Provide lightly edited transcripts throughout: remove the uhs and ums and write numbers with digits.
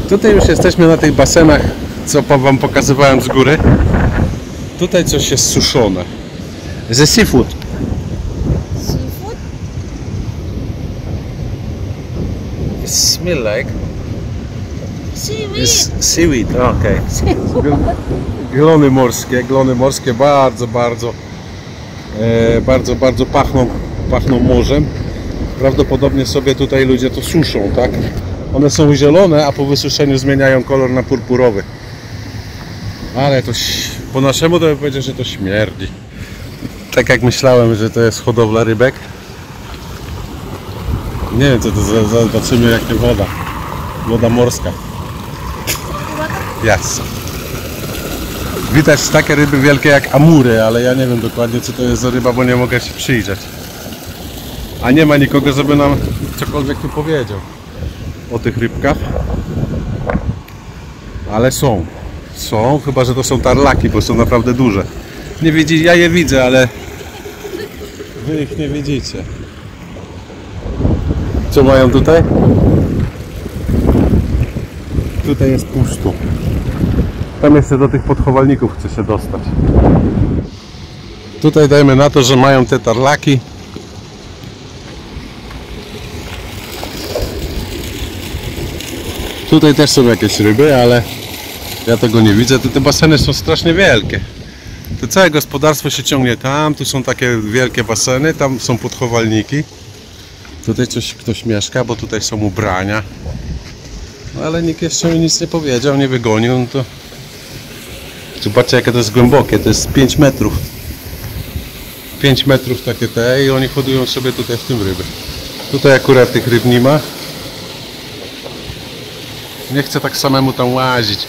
Tutaj już jesteśmy na tych basenach, co wam pokazywałem z góry. Tutaj coś jest suszone. The seafood. Seafood? It smell like Seaweed. seaweed, okej. Glony morskie bardzo pachną morzem. Prawdopodobnie sobie tutaj ludzie to suszą, tak? One są zielone, a po wysuszeniu zmieniają kolor na purpurowy. Ale to po naszemu to bym powiedział, że to śmierdzi. Tak jak myślałem, że to jest hodowla rybek. Nie wiem co to za, zobaczymy jak to woda. Woda morska. Yes. Widać takie ryby wielkie jak amury, ale ja nie wiem dokładnie co to jest za ryba, bo nie mogę się przyjrzeć. A nie ma nikogo, żeby nam cokolwiek tu powiedział o tych rybkach. Ale są. Są, chyba że to są tarlaki, bo są naprawdę duże. Nie widzicie, ja je widzę, ale wy ich nie widzicie. Co mają tutaj? Tutaj jest pusto. Tam jeszcze do tych podchowalników chce się dostać. Tutaj dajmy na to, że mają te tarlaki. Tutaj też są jakieś ryby, ale ja tego nie widzę. Te baseny są strasznie wielkie. To całe gospodarstwo się ciągnie tam. Tu są takie wielkie baseny, tam są podchowalniki. Tutaj ktoś mieszka, bo tutaj są ubrania. No, ale nikt jeszcze mi nic nie powiedział, nie wygonił. No to zobaczcie jakie to jest głębokie, to jest 5 metrów. 5 metrów takie te i oni hodują sobie tutaj w tym ryby. Tutaj akurat tych ryb nie ma. Nie chcę tak samemu tam łazić.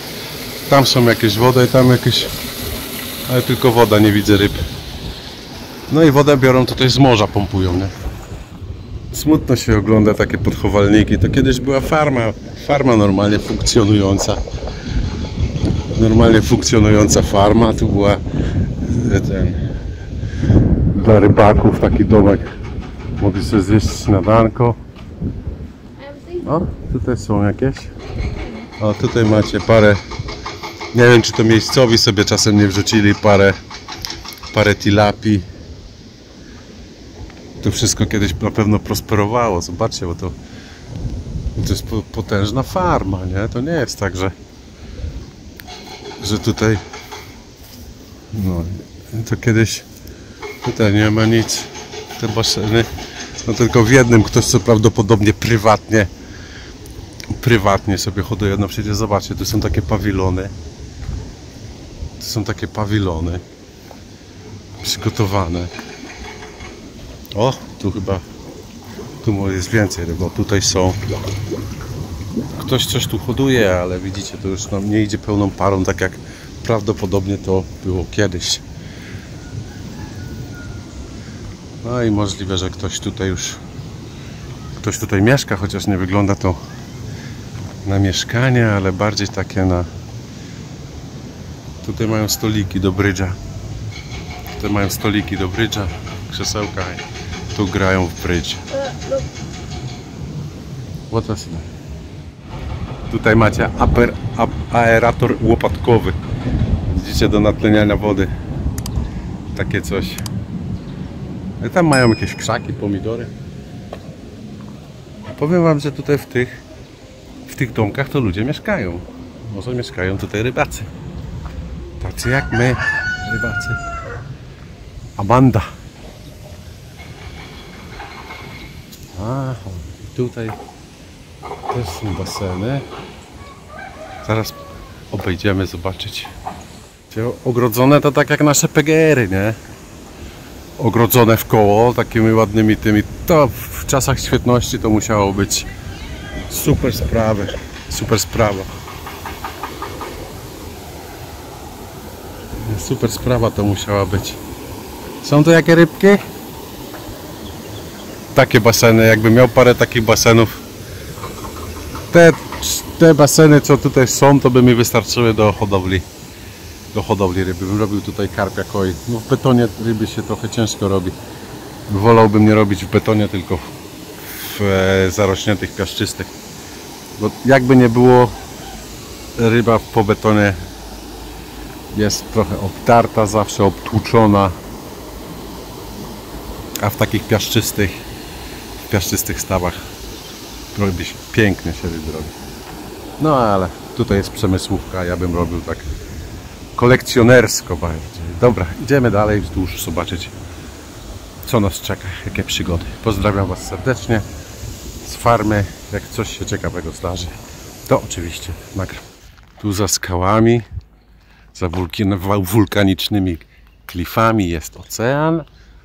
Tam są jakieś wody i tam jakieś... Ale tylko woda, nie widzę ryb. No i wodę biorą tutaj z morza, pompują, nie? Smutno się ogląda takie podchowalniki. To kiedyś była farma normalnie funkcjonująca. Normalnie funkcjonująca farma. Tu była dla rybaków taki domek. Mogli sobie zjeść śniadanko. O, tutaj są jakieś. O, tutaj macie parę. Nie wiem czy to miejscowi sobie czasem nie wrzucili parę tilapii. To wszystko kiedyś na pewno prosperowało. Zobaczcie, bo to jest potężna farma, nie? To nie jest tak, że tutaj no to kiedyś tutaj nie ma nic. Te baseny, no tylko w jednym ktoś co prawdopodobnie prywatnie sobie hoduje. No przecież zobaczcie, tu są takie pawilony. Tu są takie pawilony przygotowane. O, tu chyba tu jest więcej ryb, bo tutaj są. Ktoś coś tu hoduje, ale widzicie, to już nam nie idzie pełną parą, tak jak prawdopodobnie to było kiedyś. No i możliwe, że ktoś tutaj mieszka, chociaż nie wygląda to na mieszkanie, ale bardziej takie na... Tutaj mają stoliki do brydża. Tutaj mają stoliki do brydża, krzesełka i tu grają w brydż. Tutaj macie aerator łopatkowy. Widzicie, do natleniania wody. Takie coś. I tam mają jakieś krzaki, pomidory. Powiem wam, że tutaj w tych domkach to ludzie mieszkają. Może mieszkają tutaj rybacy. Tacy jak my, rybacy. Amanda. Aha, tutaj też są baseny. Zaraz obejdziemy, zobaczyć. Ogrodzone to tak jak nasze PGR-y, nie? Ogrodzone w koło, takimi ładnymi tymi. To w czasach świetności to musiało być super sprawy. Super sprawa. Super sprawa to musiała być. Są to jakie rybki? Takie baseny, jakbym miał parę takich basenów. Te baseny co tutaj są, to by mi wystarczyły do hodowli ryby. Bym robił tutaj karpia, koi. No w betonie ryby się trochę ciężko robi. Wolałbym nie robić w betonie, tylko w zarośniętych, piaszczystych. Bo jakby nie było, ryba po betonie jest trochę obtarta, zawsze obtłuczona, a w takich piaszczystych stawach robi się pięknie, się ryby robi. No ale tutaj jest przemysłówka, ja bym robił tak kolekcjonersko bardziej. Dobra, idziemy dalej wzdłuż, zobaczyć co nas czeka, jakie przygody. Pozdrawiam Was serdecznie z farmy. Jak coś się ciekawego zdarzy, to oczywiście nagram. Tu za skałami, za wulkanicznymi klifami jest ocean,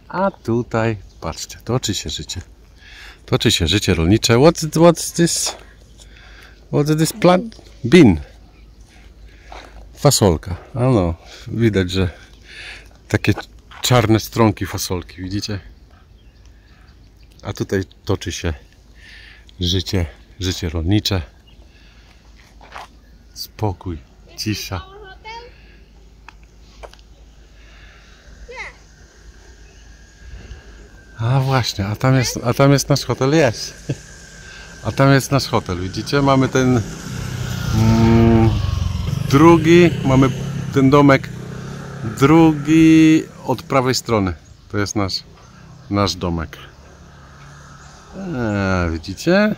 a tutaj, patrzcie, toczy się życie. Toczy się życie rolnicze. What's this plant? Bean. Fasolka. A no, widać, że takie czarne stronki fasolki, widzicie? A tutaj toczy się życie rolnicze. Spokój, cisza. A właśnie, a tam jest nasz hotel, jest. A tam jest nasz hotel, widzicie? Mamy ten drugi, mamy ten domek drugi od prawej strony. To jest nasz domek. Widzicie?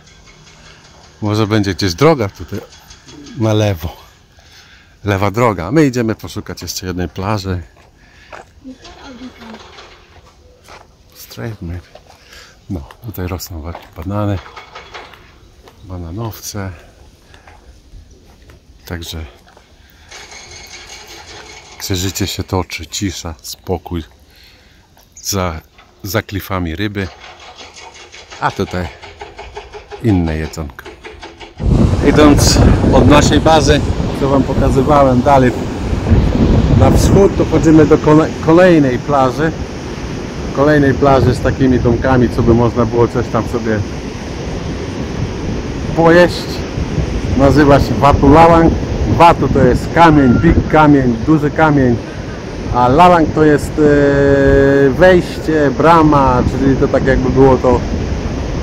Może będzie gdzieś droga tutaj na lewo. Lewa droga. My idziemy poszukać jeszcze jednej plaży. Straight maybe. No, tutaj rosną ładnie banany, bananowce. Także życie się toczy, cisza, spokój. Za klifami ryby. A tutaj inne jedzonko. Idąc od naszej bazy, co Wam pokazywałem dalej na wschód, to chodzimy do kolejnej plaży. Kolejnej plaży z takimi domkami, co by można było coś tam sobie pojeść. Nazywa się Watu Lawang. Watu to jest kamień, big kamień, duży kamień, a Lawang to jest wejście, brama, czyli to tak jakby było to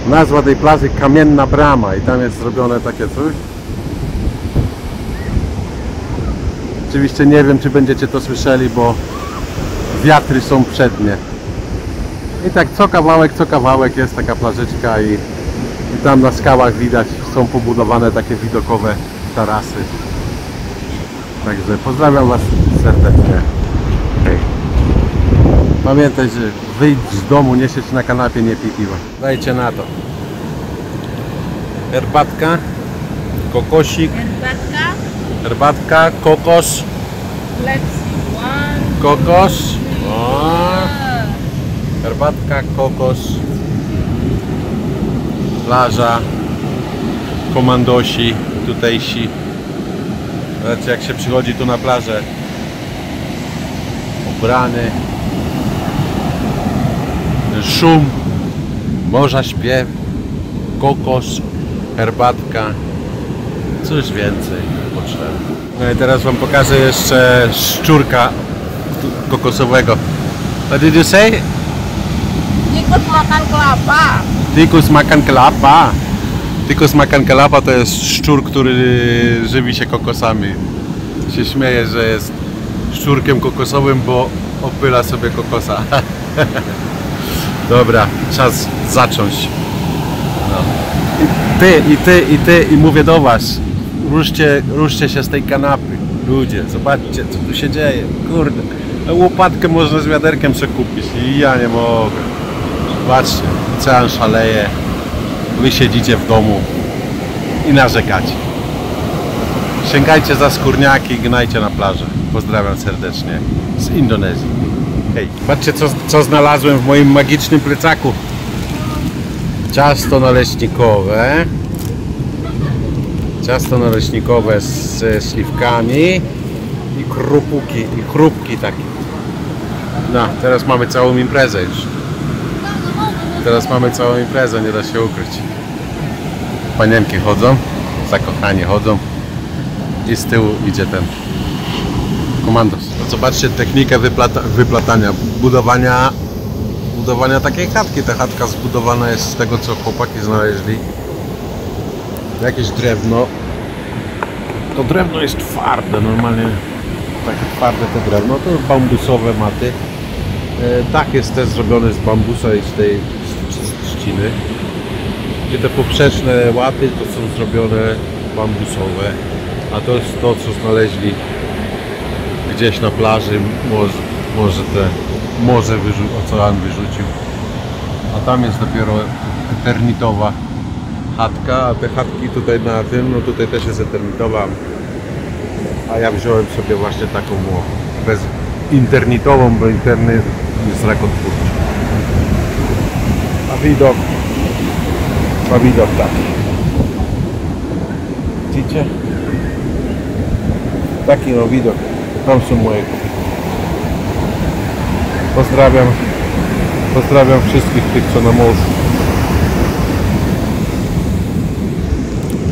nazwa tej plaży Kamienna Brama i tam jest zrobione takie coś. Oczywiście nie wiem, czy będziecie to słyszeli, bo wiatry są przednie. I tak co kawałek jest taka plażyczka i tam na skałach widać, są pobudowane takie widokowe tarasy. Także pozdrawiam Was serdecznie. Hej. Pamiętaj, że wyjdź z domu, nie siedź na kanapie, nie pij piwa. Dajcie na to. Herbatka, kokosik. Herbatka, kokos. Let's see, one, Kokos. O. Herbatka, kokos. Plaża. Komandosi tutejsi. Zobaczcie, jak się przychodzi tu na plażę. Ubrany. Szum morza, śpiew, kokos, herbatka. Cóż więcej potrzeba. No i teraz Wam pokażę jeszcze szczurka kokosowego. What did you say? Tikus makan kelapa. Tikus makan kelapa. Tikus makan kelapa to jest szczur, który żywi się kokosami. Się śmieje, że jest szczurkiem kokosowym, bo opyla sobie kokosa. Dobra, czas zacząć. No. I ty, i mówię do Was. Ruszcie się z tej kanapy. Ludzie, zobaczcie, co tu się dzieje. Kurde, łopatkę można z wiaderkiem przekupić i ja nie mogę. Zobaczcie, ocean szaleje. Wy siedzicie w domu i narzekacie. Sięgajcie za skórniaki i gnajcie na plażę. Pozdrawiam serdecznie z Indonezji. Hej, patrzcie co znalazłem w moim magicznym plecaku. Ciasto naleśnikowe. Ciasto naleśnikowe ze śliwkami i krupuki, i chrupki takie. No, teraz mamy całą imprezę już. Teraz mamy całą imprezę, nie da się ukryć. Panienki chodzą, zakochani chodzą i z tyłu idzie ten komandos. Zobaczcie technikę wyplatania, budowania takiej chatki. Ta chatka zbudowana jest z tego, co chłopaki znaleźli. Jakieś drewno, To drewno jest twarde, normalnie takie twarde to drewno, to bambusowe maty. Dach jest też zrobiony z bambusa i z tej trzciny. Gdzie te poprzeczne łaty to są zrobione bambusowe, a to jest to, co znaleźli gdzieś na plaży, morze ocean wyrzucił. A tam jest dopiero eternitowa chatka, a te chatki tutaj na tym, no tutaj też jest eternitowa. A ja wziąłem sobie właśnie taką bez internitową, bo internet jest rakotwórczy. A widok taki. Widzicie? Taki no widok. Tam są moje kopie. Pozdrawiam wszystkich tych, co na morzu.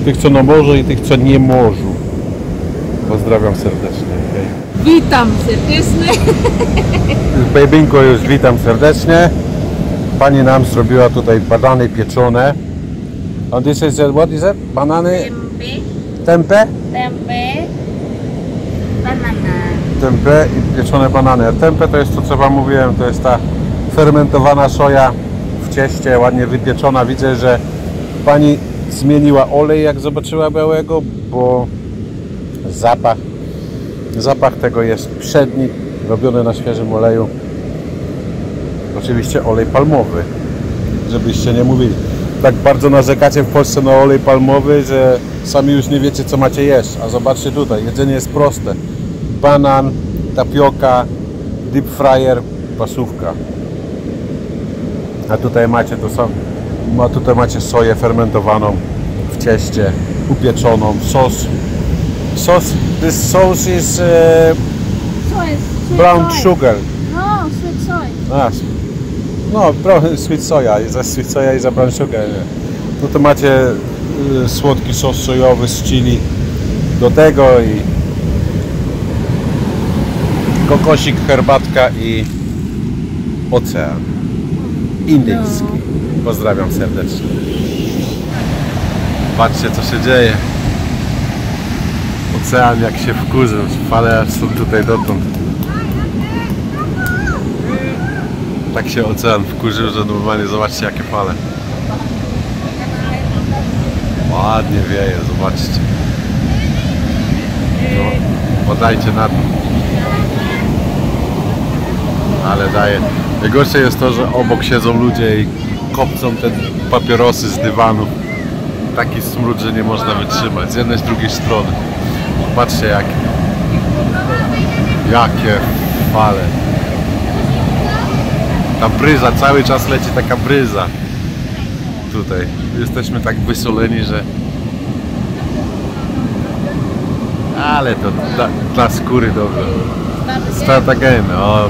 Tych, co na morzu i tych, co nie morzu. Pozdrawiam serdecznie. Okay? Witam serdecznie. Babinko już witam serdecznie. Pani nam zrobiła tutaj banany pieczone. And this is what is it? Banany? Tempeh? Tempe. Banana. Tempeh i pieczone banany. A tempeh to jest to, co wam mówiłem, to jest ta fermentowana soja w cieście, ładnie wypieczona. Widzę, że pani zmieniła olej, jak zobaczyła białego, bo zapach tego jest przedni, robiony na świeżym oleju. Oczywiście olej palmowy, żebyście nie mówili. Tak bardzo narzekacie w Polsce na olej palmowy, że sami już nie wiecie, co macie jeść. A zobaczcie tutaj, jedzenie jest proste. Banan, tapioka, deep fryer, pasówka. A tutaj macie to samo. A tutaj macie soję fermentowaną w cieście, upieczoną, sos. This sauce is Soy. brown sugar. No, sweet soy. No, brown sweet soja, za sweet soja i za brown sugar. No to macie słodki sos sojowy z chili do tego i kokosik, herbatka i ocean indyjski. Pozdrawiam serdecznie. Patrzcie, co się dzieje. Ocean jak się wkurzył, fale są tutaj dotąd. Tak się ocean wkurzył, że normalnie zobaczcie jakie fale. Ładnie wieje, zobaczcie. No, podajcie na to. Ale daje. Najgorsze jest to, że obok siedzą ludzie i kopcą te papierosy z dywanów. Taki smród, że nie można wytrzymać. Z jednej, z drugiej strony. Patrzcie jakie fale. Ta bryza, cały czas leci taka bryza. Tutaj jesteśmy tak wysoleni, że... Ale to dla skóry dobrze. Start again. O,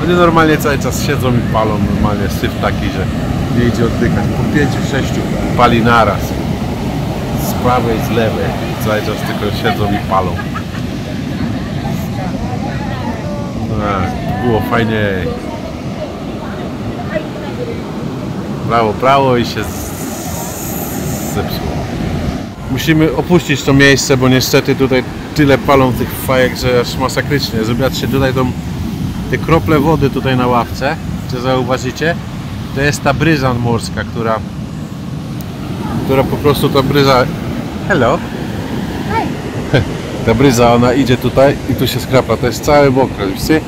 oni normalnie cały czas siedzą i palą. Normalnie syf taki, że nie idzie oddychać. Po 5-6 pali naraz. Z prawej, z lewej. Cały czas tylko siedzą i palą. Było fajnie. Prawo i się zepsuło. Musimy opuścić to miejsce, bo niestety tutaj tyle palą tych fajek, że aż masakrycznie. Zobaczcie tutaj te krople wody tutaj na ławce. Czy zauważycie? To jest ta bryza morska, która po prostu ta bryza... Hello! Ta bryza, ona idzie tutaj i tu się skrapla. To jest całe mokre, widzicie?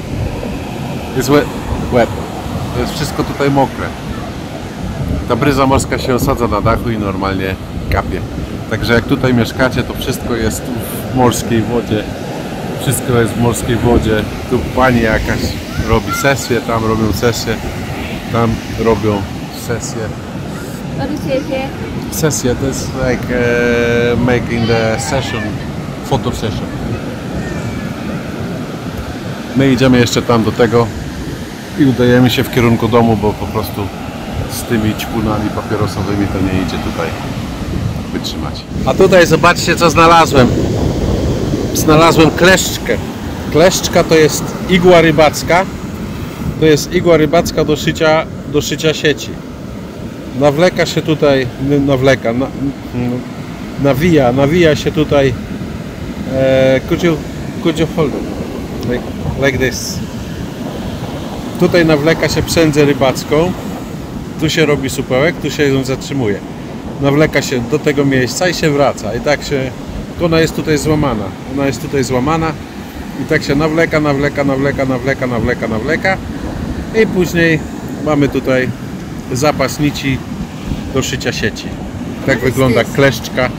Jest wet. To jest wszystko tutaj mokre. Ta bryza morska się osadza na dachu i normalnie kapie. Także jak tutaj mieszkacie, to wszystko jest w morskiej wodzie. Wszystko jest w morskiej wodzie. Tu pani jakaś robi sesję, tam robią sesję, tam robią sesję. Sesję to jest like making the session, photo session. My idziemy jeszcze tam do tego i udajemy się w kierunku domu, bo po prostu z tymi ćpunami papierosowymi to nie idzie tutaj wytrzymać. A tutaj zobaczcie, co znalazłem. Znalazłem kleszczkę. Kleszczka to jest igła rybacka. To jest igła rybacka do szycia sieci. Nawleka się tutaj, nawija się tutaj Could you hold it like this? Tutaj nawleka się przędzę rybacką. Tu się robi supełek, tu się ją zatrzymuje. Nawleka się do tego miejsca i się wraca. I tak się... Ona jest tutaj złamana. Ona jest tutaj złamana. I tak się nawleka. I później mamy tutaj zapas nici do szycia sieci. Tak wygląda kleszczka.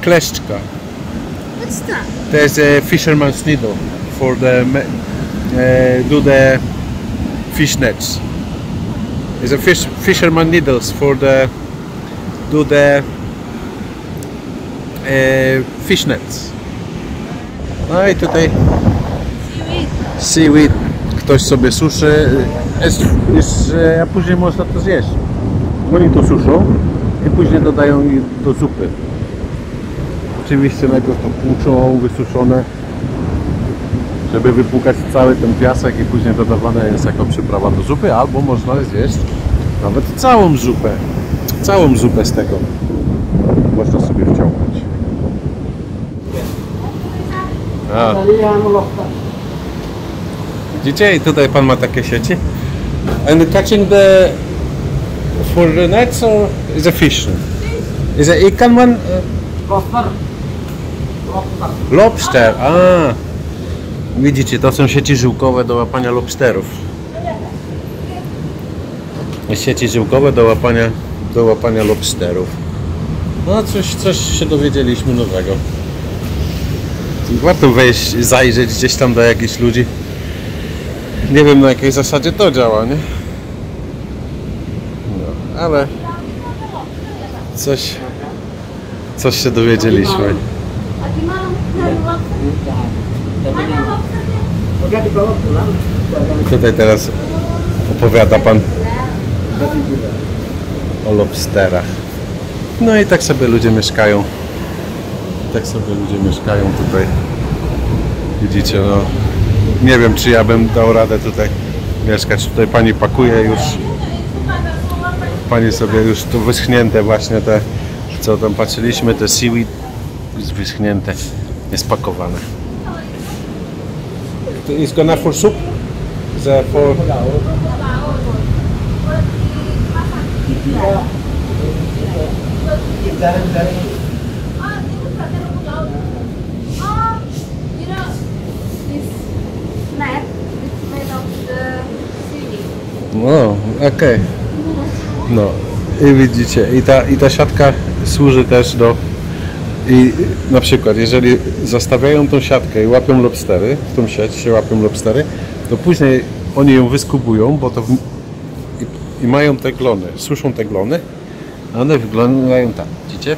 Kleszczka. What's that? There's a fisherman's needle for the do the fish nets. It's a fisherman needles for the do the fish nets. No i tutaj seaweed. Ktoś sobie suszy, a później można to zjeść. Oni to suszą i później dodają do zupy. Oczywiście najpierw to tłuczą, wysuszone, żeby wypłukać cały ten piasek i później dodawane jest jako przyprawa do zupy, albo można zjeść nawet całą zupę z tego można sobie wciągnąć. Widzicie? I tutaj pan ma takie sieci. And catching the for the nets or is a fish? Is a ikan one? Lobster. A. Widzicie, to są sieci żyłkowe do łapania lobsterów. Sieci żyłkowe do łapania lobsterów. No coś się dowiedzieliśmy nowego. Warto wejść, zajrzeć gdzieś tam do jakichś ludzi. Nie wiem na jakiej zasadzie to działa, nie? No, ale coś się dowiedzieliśmy. Tutaj teraz opowiada pan o lobsterach. No i tak sobie ludzie mieszkają. Tutaj. Widzicie, no. Nie wiem, czy ja bym dał radę tutaj mieszkać. Tutaj pani pakuje już. Pani sobie już to wyschnięte właśnie te, co tam patrzyliśmy, te seaweed jest wyschnięte, jest pakowane. Is gonna for soup? The for... No, okej. No i widzicie, i ta siatka służy też do... I na przykład, jeżeli zastawiają tą siatkę i łapią lobstery, w tą sieć się łapią lobstery, to później oni ją wyskubują, bo to i mają te glony, suszą te glony, a one wyglądają tak, widzicie?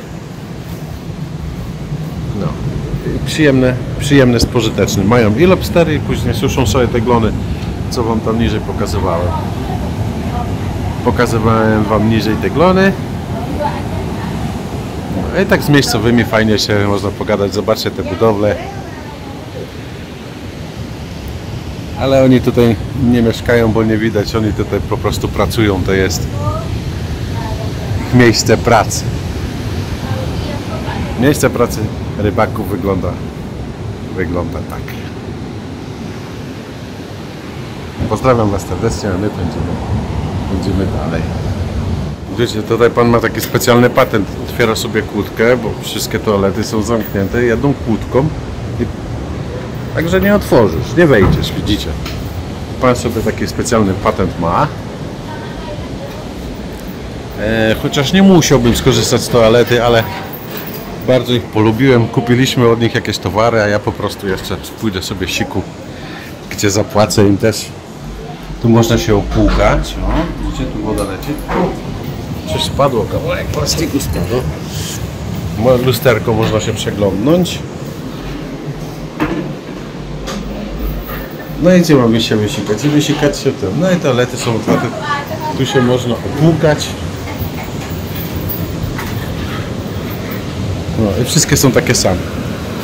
No, i przyjemne z pożytecznym. Mają i lobstery i później suszą sobie te glony, co wam tam niżej pokazywałem. Pokazywałem wam niżej te glony. No i tak z miejscowymi fajnie się można pogadać, zobaczcie te budowle. Ale oni tutaj nie mieszkają, bo nie widać, oni tutaj po prostu pracują, to jest ich miejsce pracy. Miejsce pracy rybaków wygląda tak. Pozdrawiam was serdecznie, a my będziemy dalej. Wiecie, tutaj pan ma taki specjalny patent. Otwiera sobie kłódkę, bo wszystkie toalety są zamknięte jedną kłódką. Także nie otworzysz, nie wejdziesz, widzicie. Pan sobie taki specjalny patent ma. Chociaż nie musiałbym skorzystać z toalety, ale bardzo ich polubiłem. Kupiliśmy od nich jakieś towary, a ja po prostu jeszcze pójdę sobie siku, gdzie zapłacę im też. Tu można się opłukać. O, widzicie, tu woda leci. Coś spadło, kawałek plastiku spadło. Lusterko można się przeglądnąć. No i gdzie mamy się wysikać? I wysikać się tym. No i toalety są otwarte. Tu się można opłukać. No i wszystkie są takie same.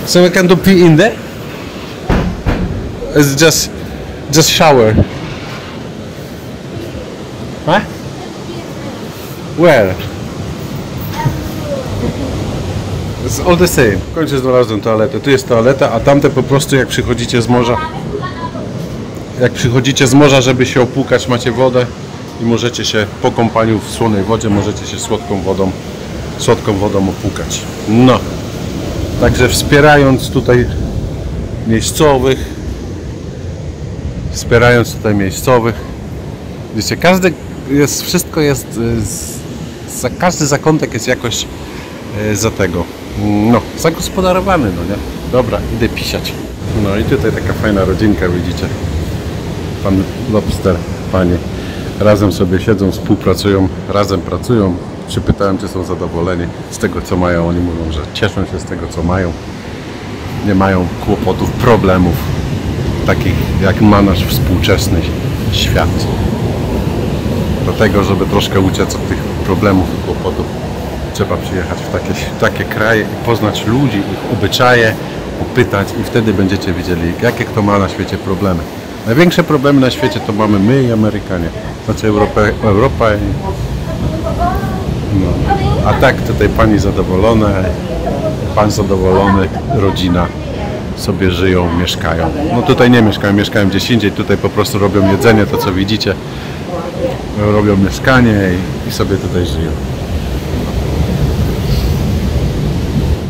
So we can do pee in there? It's just shower. Huh? It's all the same. W końcu znalazłem toaletę. Tu jest toaleta, a tamte po prostu jak przychodzicie z morza. Jak przychodzicie z morza, żeby się opłukać, macie wodę i możecie się po kąpaniu w słonej wodzie, możecie się słodką wodą opłukać. No. Także wspierając tutaj miejscowych, wiecie, wszystko jest, każdy zakątek jest jakoś za tego, no, zagospodarowany, no nie? Dobra, idę pisiać. No i tutaj taka fajna rodzinka, widzicie. Pan Lobster, panie, razem sobie siedzą, współpracują, razem pracują. Przypytałem, czy są zadowoleni z tego, co mają. Oni mówią, że cieszą się z tego, co mają. Nie mają kłopotów, problemów, takich jak ma nasz współczesny świat. Dlatego, żeby troszkę uciec od tych problemów i kłopotów, trzeba przyjechać w takie kraje i poznać ludzi, ich obyczaje, popytać i wtedy będziecie widzieli, jakie kto ma na świecie problemy. Największe problemy na świecie to mamy my i Amerykanie. Znaczy Europa i... No. A tak tutaj pani zadowolona, pan zadowolony, rodzina sobie żyją, mieszkają. No tutaj nie mieszkają gdzieś indziej, tutaj po prostu robią jedzenie, to co widzicie. Robią mieszkanie i sobie tutaj żyją.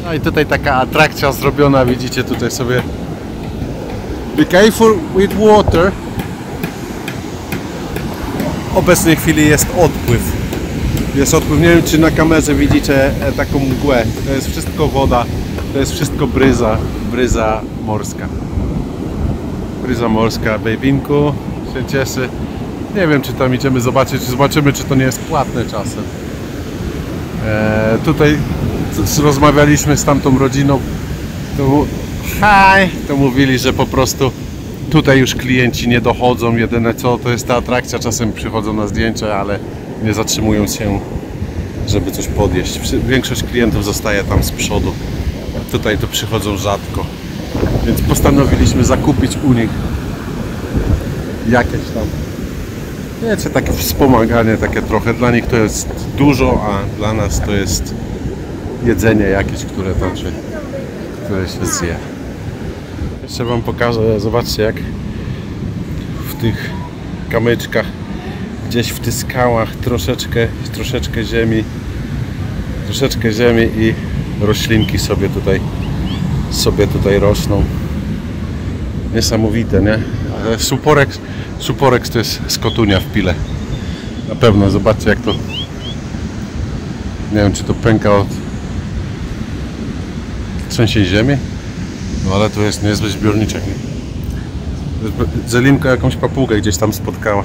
No i tutaj taka atrakcja zrobiona, widzicie tutaj sobie. Be careful with water. W obecnej chwili jest odpływ. Nie wiem, czy na kamerze widzicie taką mgłę. To jest wszystko woda, to jest wszystko bryza morska. Bryza morska, bejbinku się cieszy. Nie wiem, czy tam idziemy zobaczyć, zobaczymy, czy to nie jest płatne czasem. Tutaj rozmawialiśmy z tamtą rodziną. To mówili, że po prostu tutaj już klienci nie dochodzą. Jedyne co, to jest ta atrakcja. Czasem przychodzą na zdjęcia, ale nie zatrzymują się, żeby coś podjeść. Większość klientów zostaje tam z przodu. Tutaj to przychodzą rzadko. Więc postanowiliśmy zakupić u nich jakieś tam, wiecie, takie wspomaganie, takie trochę. Dla nich to jest dużo, a dla nas to jest jedzenie jakieś, które się zje. Jeszcze wam pokażę, zobaczcie, jak w tych kamyczkach, gdzieś w tych skałach troszeczkę ziemi i roślinki sobie tutaj rosną. Niesamowite, nie? Ale Suporex to jest z Kotunia w Pile. Na pewno, zobaczcie, jak to, nie wiem, czy to pęka od trzęsień ziemi, no ale to jest niezły zbiorniczek, nie? Zelinka jakąś papugę gdzieś tam spotkała.